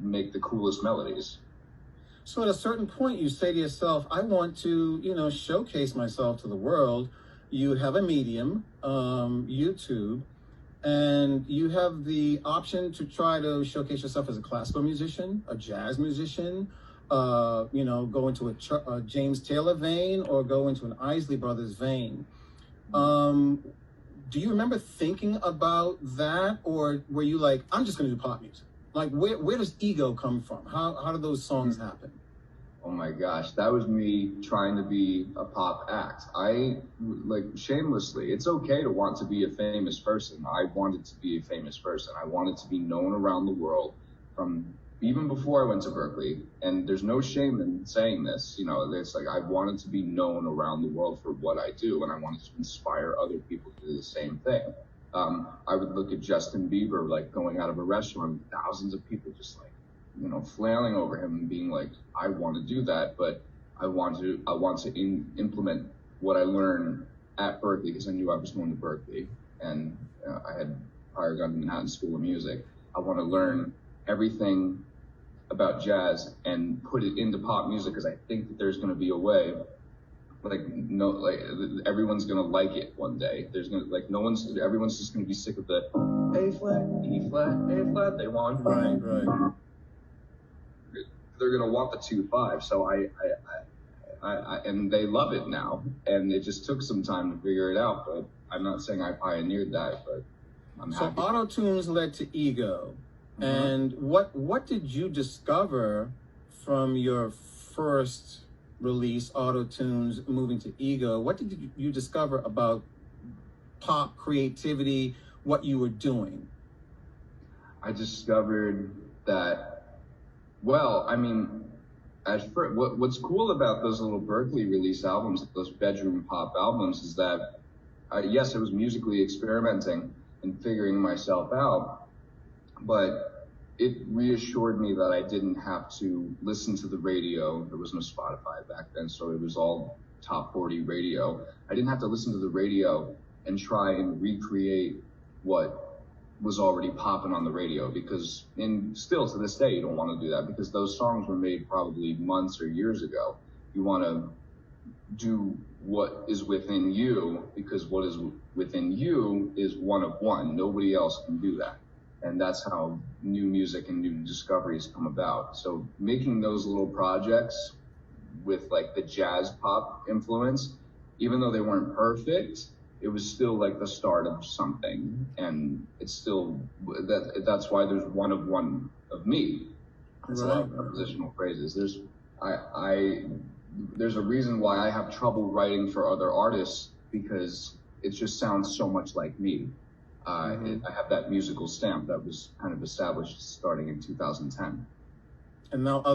make the coolest melodies. So at a certain point, you say to yourself, I want to, showcase myself to the world. You have a medium, YouTube, and you have the option to try to showcase yourself as a classical musician, a jazz musician, go into a James Taylor vein or go into an Isley Brothers vein. Do you remember thinking about that, or were you like, I'm just going to do pop music? Like, where does ego come from? How do those songs happen? Oh my gosh, that was me trying to be a pop act. I, shamelessly, it's okay to want to be a famous person. I wanted to be a famous person. I wanted to be known around the world from even before I went to Berklee. And there's no shame in saying this. It's like I wanted to be known around the world for what I do, and I wanted to inspire other people to do the same thing. I would look at Justin Bieber, like going out of a restaurant, thousands of people just like, flailing over him and being like, I want to do that, but I want to implement what I learned at Berklee, because I knew I was going to Berklee, and I had prior gone to Manhattan School of Music. I want to learn everything about jazz and put it into pop music, because I think that there's going to be a way, everyone's going to like it one day. There's going to, everyone's just going to be sick of the A flat, E flat, A flat. They want right. They're going to want the 2/5. So I and they love it now. And it just took some time to figure it out. But I'm not saying I pioneered that, but I'm happy. So auto-tunes led to ego. Mm-hmm. And what did you discover from your first release, auto-tunes, moving to ego? What did you discover about pop creativity, what you were doing? I discovered that, what's cool about those little Berklee release albums, those bedroom pop albums, is that, yes, I was musically experimenting and figuring myself out, but it reassured me that I didn't have to listen to the radio. There was no Spotify back then, so it was all top 40 radio. I didn't have to listen to the radio and try and recreate what was already popping on the radio, because still to this day you don't want to do that, because those songs were made probably months or years ago. You want to do what is within you, because what is within you is one of one. Nobody else can do that. And that's how new music and new discoveries come about. So making those little projects with like the jazz pop influence, even though they weren't perfect, it was still like the start of something. And it's still, that's why there's one of me. It's a lot of prepositional phrases. There's a reason why I have trouble writing for other artists, because it just sounds so much like me. I have that musical stamp that was kind of established starting in 2010. And now other